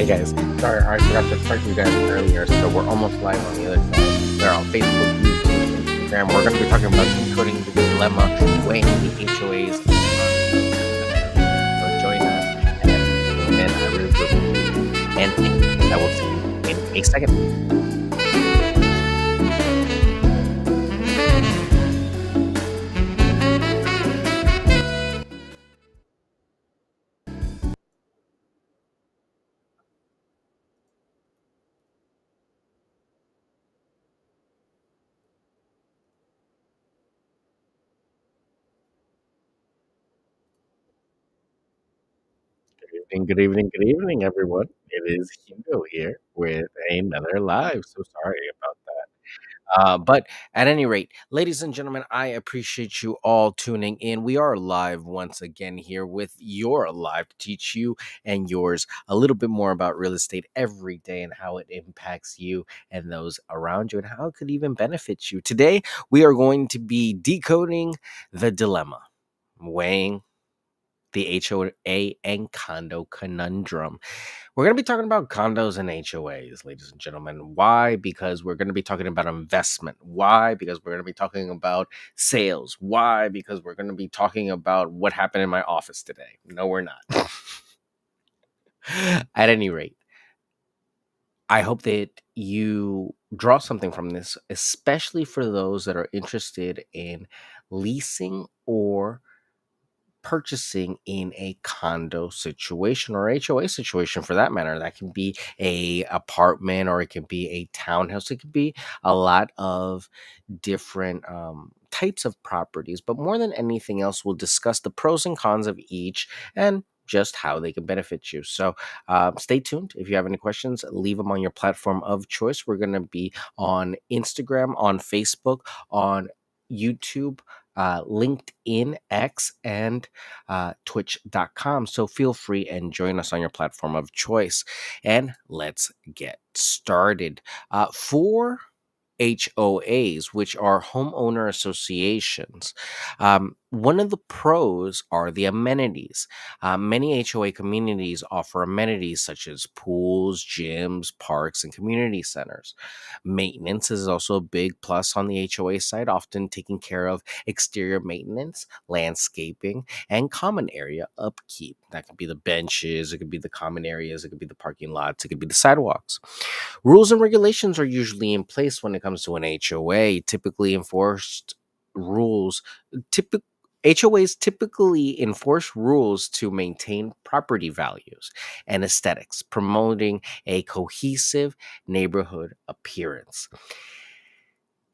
guys, sorry I forgot to start you guys earlier. So we're almost live on the other side. We're on Facebook, YouTube, Instagram. We're going to be talking about decoding the dilemma, weighing the HOAs. So join us, and I really will. And I will see you in a second. Good evening, good evening, everyone. It is Hugo here with another live. So sorry about that. But at any rate, ladies and gentlemen, I appreciate you all tuning in. We are live once again here with your live to teach you and yours a little bit more about real estate every day and how it impacts you and those around you and how it could even benefit you. Today, we are going to be decoding the dilemma, weighing the HOA and condo conundrum. We're going to be talking about condos and HOAs, ladies and gentlemen. Why? Because we're going to be talking about investment. Why? Because we're going to be talking about sales. Why? Because we're going to be talking about what happened in my office today. No, we're not. At any rate, I hope that you draw something from this, especially for those that are interested in leasing or purchasing in a condo situation or HOA situation for that matter. That can be a apartment or it can be a townhouse. It could be a lot of different types of properties. But more than anything else, we'll discuss the pros and cons of each and just how they can benefit you. So stay tuned. If you have any questions, leave them on your platform of choice. We're going to be on Instagram, on Facebook, on YouTube, LinkedIn, X, and twitch.com. So feel free and join us on your platform of choice. And let's get started. For HOAs, which are homeowner associations. One of the pros are the amenities. Many HOA communities offer amenities such as pools, gyms, parks, and community centers. Maintenance is also a big plus on the HOA side, often taking care of exterior maintenance, landscaping, and common area upkeep. That could be the benches, it could be the common areas, it could be the parking lots, it could be the sidewalks. Rules and regulations are usually in place when it comes to an HOA. Typically enforced rules. Typic- HOAs typically enforce rules to maintain property values and aesthetics, promoting a cohesive neighborhood appearance.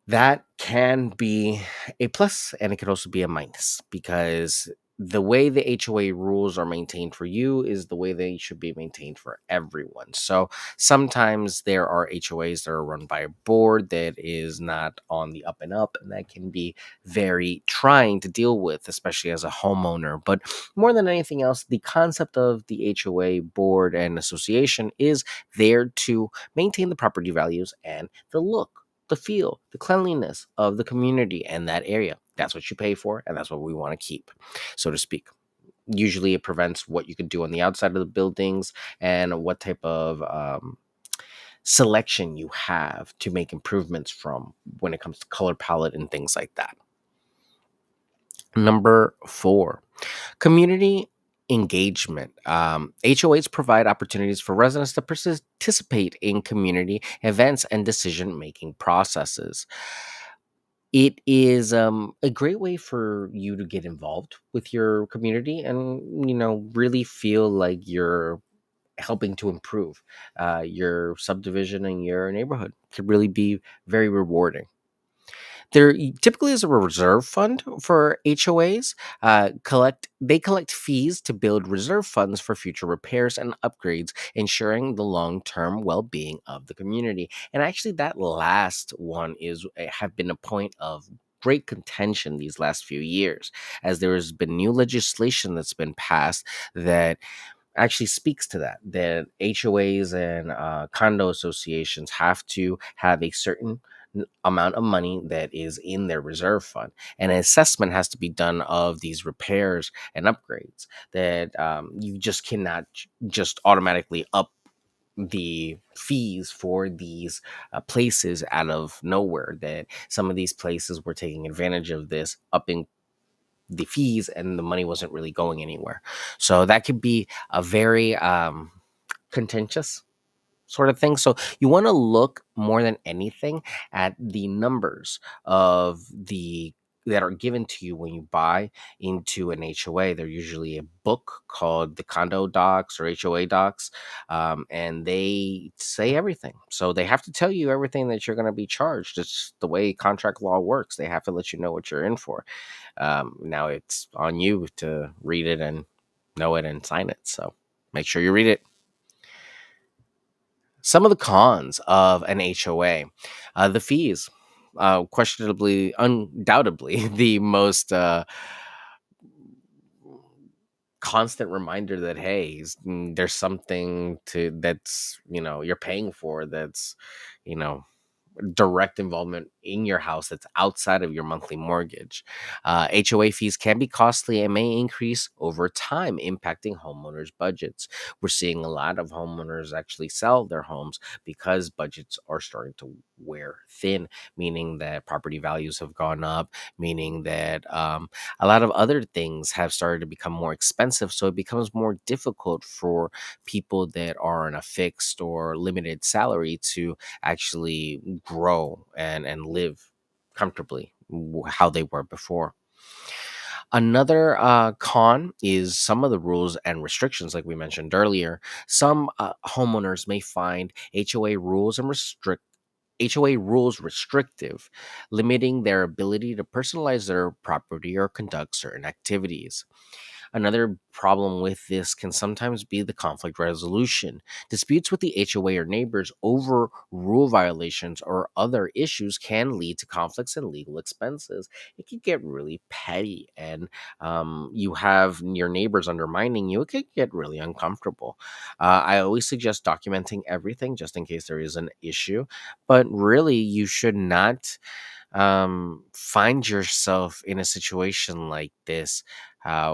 That can be a plus and it could also be a minus because the way the HOA rules are maintained for you is the way they should be maintained for everyone. So sometimes there are HOAs that are run by a board that is not on the up and up, and that can be very trying to deal with, especially as a homeowner. But more than anything else, the concept of the HOA board and association is there to maintain the property values and the look, the feel, the cleanliness of the community and that area. That's what you pay for, and that's what we want to keep, so to speak. Usually, it prevents what you could do on the outside of the buildings and what type of selection you have to make improvements from when it comes to color palette and things like that. Number 4, community engagement. HOAs provide opportunities for residents to participate in community events and decision making processes. It is a great way for you to get involved with your community and, really feel like you're helping to improve your subdivision and your neighborhood. It could really be very rewarding. There typically is a reserve fund for HOAs. They collect fees to build reserve funds for future repairs and upgrades, ensuring the long-term well-being of the community. And actually, that last one is have been a point of great contention these last few years, as there has been new legislation that's been passed that actually speaks to that. That HOAs and condo associations have to have a certain amount of money that is in their reserve fund, and an assessment has to be done of these repairs and upgrades. That you just cannot just automatically up the fees for these places out of nowhere, that some of these places were taking advantage of this, upping the fees, and the money wasn't really going anywhere. So that could be a very contentious sort of thing. So you want to look more than anything at the numbers of the that are given to you when you buy into an HOA. They're usually a book called the Condo docs or HOA docs, and they say everything. So they have to tell you everything that you're going to be charged. It's the way contract law works. They have to let you know what you're in for. Now it's on you to read it and know it and sign it. So make sure you read it. Some of the cons of an HOA, the fees, questionably, undoubtedly, the most constant reminder that hey, there's something to that's you're paying for, that's you know direct involvement in your house that's outside of your monthly mortgage. HOA fees can be costly and may increase over time, impacting homeowners' budgets. We're seeing a lot of homeowners actually sell their homes because budgets are starting to wear thin, meaning that property values have gone up, meaning that a lot of other things have started to become more expensive. So it becomes more difficult for people that are on a fixed or limited salary to actually grow and live comfortably how they were before. Another con is some of the rules and restrictions, like we mentioned earlier. Some homeowners may find HOA rules restrictive, limiting their ability to personalize their property or conduct certain activities. Another problem with this can sometimes be the conflict resolution. Disputes with the HOA or neighbors over rule violations or other issues can lead to conflicts and legal expenses. It can get really petty, and you have your neighbors undermining you. It could get really uncomfortable. I always suggest documenting everything just in case there is an issue, but really, you should not find yourself in a situation like this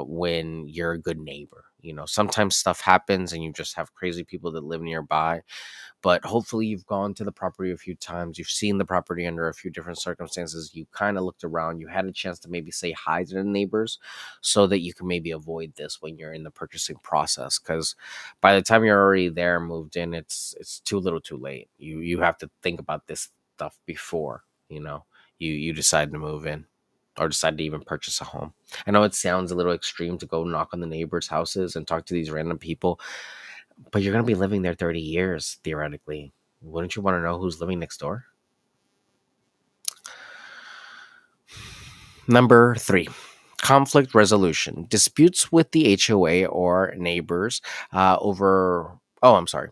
when you're a good neighbor. Sometimes stuff happens and you just have crazy people that live nearby, but hopefully you've gone to the property a few times. You've seen the property under a few different circumstances. You kind of looked around. You had a chance to maybe say hi to the neighbors so that you can maybe avoid this when you're in the purchasing process. Because by the time you're already there, moved in, it's too little too late. You have to think about this stuff before, you decide to move in or decide to even purchase a home. I know it sounds a little extreme to go knock on the neighbors' houses and talk to these random people, but you're going to be living there 30 years, theoretically. Wouldn't you want to know who's living next door? Number 3, conflict resolution. Disputes with the HOA or neighbors over. Oh, I'm sorry.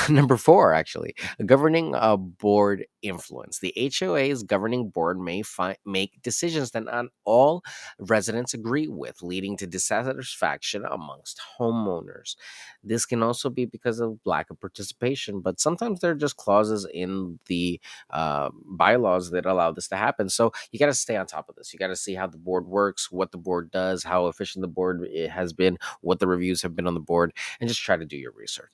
Number 4, actually, governing board influence. The HOA's governing board may make decisions that not all residents agree with, leading to dissatisfaction amongst homeowners. This can also be because of lack of participation, but sometimes there are just clauses in the bylaws that allow this to happen. So you got to stay on top of this. You got to see how the board works, what the board does, how efficient the board has been, what the reviews have been on the board, and just try to do your research.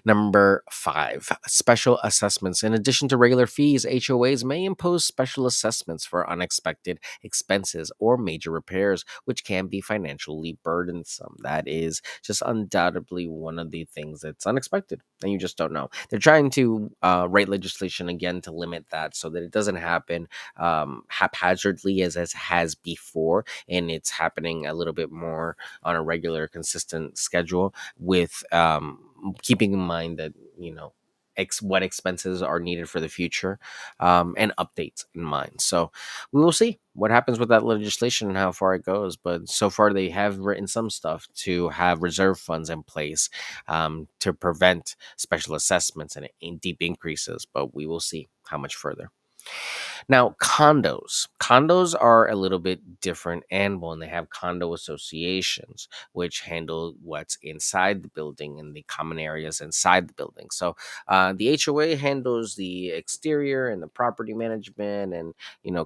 Number 5, special assessments. In addition to regular fees, HOAs may impose special assessments for unexpected expenses or major repairs, which can be financially burdensome. That is just undoubtedly one of the things that's unexpected, and you just don't know. They're trying to write legislation again to limit that so that it doesn't happen haphazardly as has before, and it's happening a little bit more on a regular, consistent schedule with keeping in mind that what expenses are needed for the future, and updates in mind. So we will see what happens with that legislation and how far it goes. But so far, they have written some stuff to have reserve funds in place to prevent special assessments and deep increases. But we will see how much further. Now, condos. Condos are a little bit different animal, and they have condo associations, which handle what's inside the building and the common areas inside the building. So, the HOA handles the exterior and the property management, and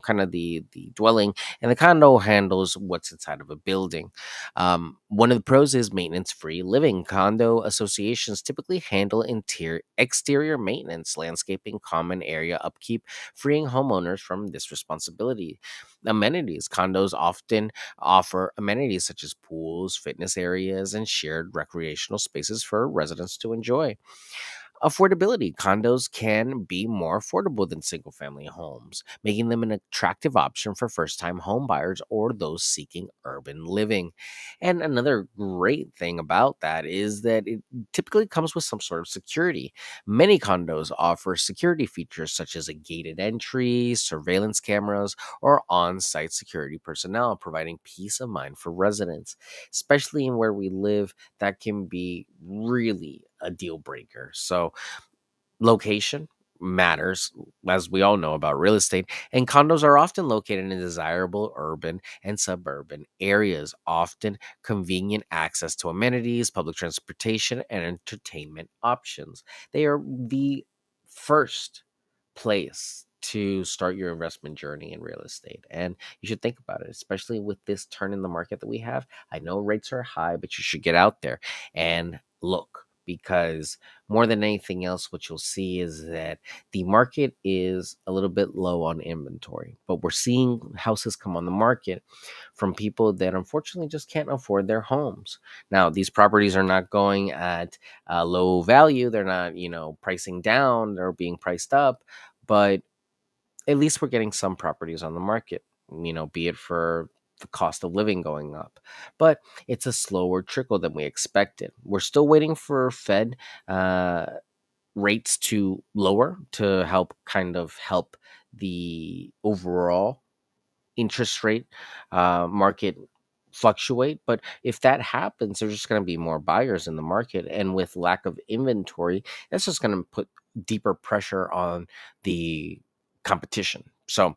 kind of the dwelling, and the condo handles what's inside of a building. One of the pros is maintenance-free living. Condo associations typically handle interior, exterior maintenance, landscaping, common area upkeep, freeing homeowners from this responsibility. Amenities. Condos often offer amenities such as pools, fitness areas, and shared recreational spaces for residents to enjoy. Affordability. Condos can be more affordable than single family homes, making them an attractive option for first time home buyers or those seeking urban living. And another great thing about that is that it typically comes with some sort of security. Many condos offer security features such as a gated entry, surveillance cameras, or on site security personnel, providing peace of mind for residents, especially in where we live. That can be really a deal breaker. So, location matters, as we all know about real estate, and condos are often located in desirable urban and suburban areas, often convenient access to amenities, public transportation, and entertainment options. They are the first place to start your investment journey in real estate. And you should think about it, especially with this turn in the market that we have. I know rates are high, but you should get out there and look, because more than anything else, what you'll see is that the market is a little bit low on inventory, but we're seeing houses come on the market from people that unfortunately just can't afford their homes. Now, these properties are not going at low value. They're not, pricing down, they're being priced up, but at least we're getting some properties on the market, be it for the cost of living going up. But it's a slower trickle than we expected. We're still waiting for Fed uh, rates to lower to help the overall interest rate market fluctuate. But if that happens, there's just going to be more buyers in the market. And with lack of inventory, that's just going to put deeper pressure on the competition. So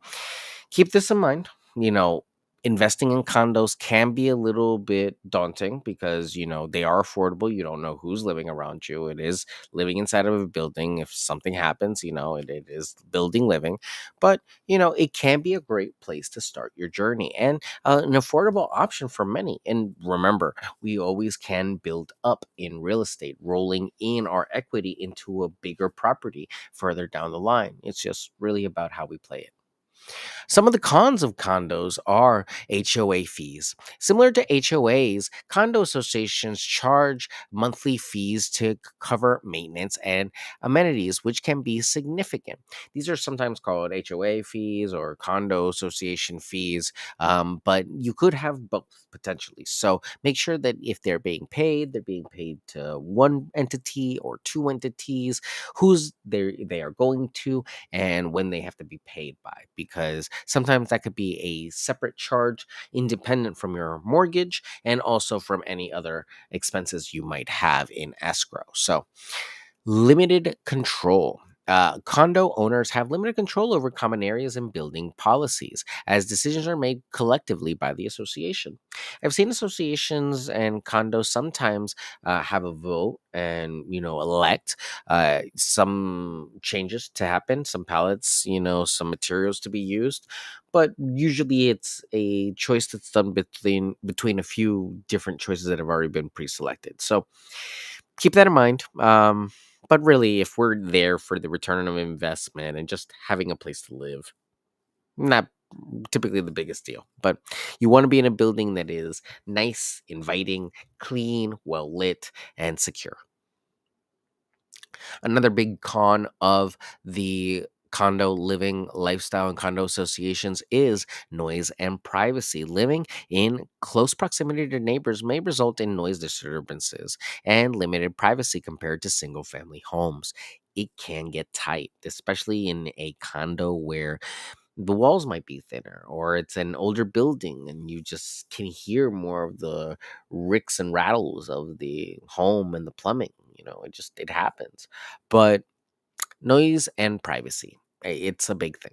keep this in mind. You know, Investing in condos can be a little bit daunting because, they are affordable. You don't know who's living around you. It is living inside of a building. If something happens, it is building living. But, it can be a great place to start your journey and an affordable option for many. And remember, we always can build up in real estate, rolling in our equity into a bigger property further down the line. It's just really about how we play it. Some of the cons of condos are HOA fees. Similar to HOAs, condo associations charge monthly fees to cover maintenance and amenities, which can be significant. These are sometimes called HOA fees or condo association fees, but you could have both potentially. So make sure that if they're being paid to one entity or two entities, who's they are going to, and when they have to be paid by, because sometimes that could be a separate charge independent from your mortgage and also from any other expenses you might have in escrow. So, limited control. Condo owners have limited control over common areas and building policies, as decisions are made collectively by the association. I've seen associations and condos sometimes have a vote and elect some changes to happen, some pallets, some materials to be used, but usually it's a choice that's done between a few different choices that have already been pre-selected. So keep that in mind. But really, if we're there for the return of investment and just having a place to live, not typically the biggest deal. But you want to be in a building that is nice, inviting, clean, well lit, and secure. Another big con of the condo living lifestyle and condo associations is noise and privacy. Living in close proximity to neighbors may result in noise disturbances and limited privacy compared to single family homes. It can get tight, especially in a condo where the walls might be thinner or it's an older building and you just can hear more of the ricks and rattles of the home and the plumbing. It happens. But noise and privacy. It's a big thing.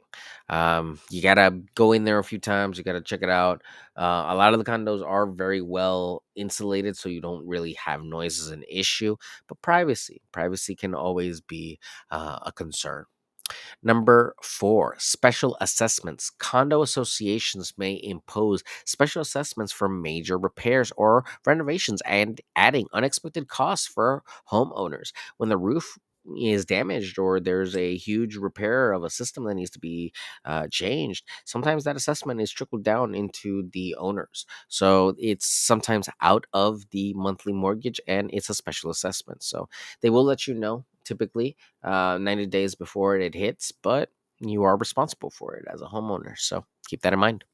You gotta go in there a few times. You gotta check it out. A lot of the condos are very well insulated, so you don't really have noise as an issue. But privacy can always be a concern. Number four, special assessments. Condo associations may impose special assessments for major repairs or renovations and adding unexpected costs for homeowners. When the roof is damaged or there's a huge repair of a system that needs to be changed, sometimes that assessment is trickled down into the owners. So it's sometimes out of the monthly mortgage and it's a special assessment. So they will let you know typically 90 days before it hits, but you are responsible for it as a homeowner. So keep that in mind.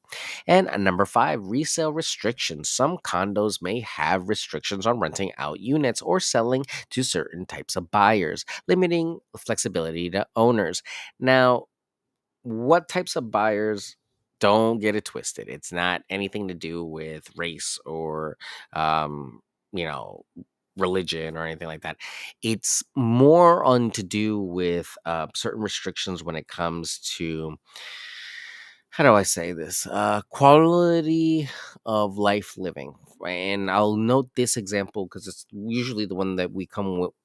And number five, resale restrictions. Some condos may have restrictions on renting out units or selling to certain types of buyers, limiting flexibility to owners. Now, what types of buyers? Don't get it twisted. It's not anything to do with race or, um, you know, religion or anything like that. It's more on to do with certain restrictions when it comes to, how do I say this? Quality of life living. And I'll note this example because it's usually the one that we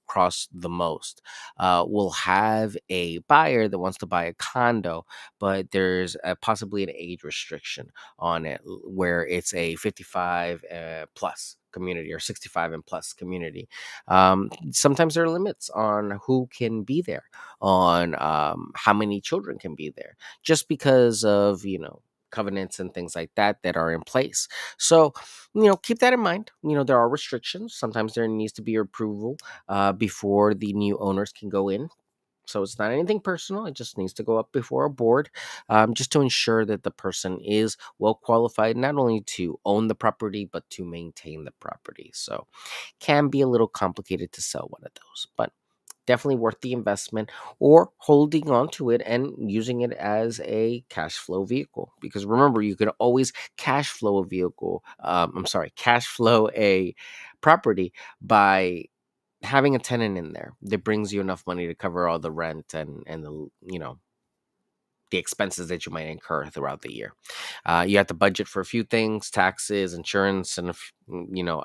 across the most. We'll have a buyer that wants to buy a condo, but there's possibly an age restriction on it where it's a 55 plus community or 65 and plus community. Sometimes there are limits on who can be there, on how many children can be there just because of covenants and things like that are in place. So keep that in mind. There are restrictions. Sometimes there needs to be approval before the new owners can go in. So it's not anything personal. It just needs to go up before a board, just to ensure that the person is well qualified not only to own the property but to maintain the property. So can be a little complicated to sell one of those, but definitely worth the investment or holding on to it and using it as a cash flow vehicle. Because remember, you can always cash flow a vehicle. Cash flow a property by having a tenant in there that brings you enough money to cover all the rent and the expenses that you might incur throughout the year. You have to budget for a few things: taxes, insurance, and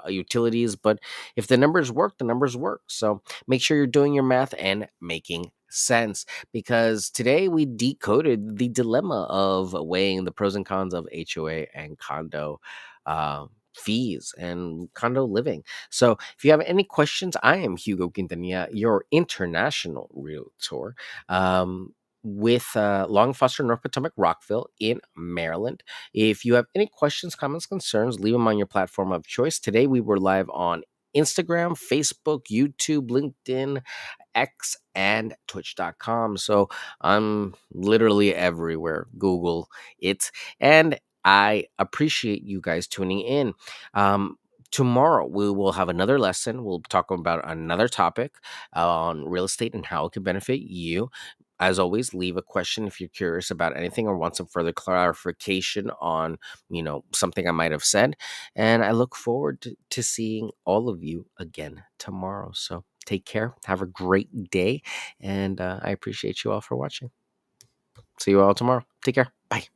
utilities. But if the numbers work, the numbers work. So make sure you're doing your math and making sense, because today we decoded the dilemma of weighing the pros and cons of HOA and condo fees and condo living. So if you have any questions, I am Hugo Quintanilla, your international realtor. With Long Foster, North Potomac, Rockville in Maryland. If you have any questions, comments, concerns, leave them on your platform of choice. Today we were live on Instagram, Facebook, YouTube, LinkedIn, X, and Twitch.com. So I'm literally everywhere. Google it. And I appreciate you guys tuning in. Tomorrow we will have another lesson. We'll talk about another topic on real estate and how it can benefit you. As always, leave a question if you're curious about anything or want some further clarification on, something I might have said. And I look forward to seeing all of you again tomorrow. So take care. Have a great day. And I appreciate you all for watching. See you all tomorrow. Take care. Bye.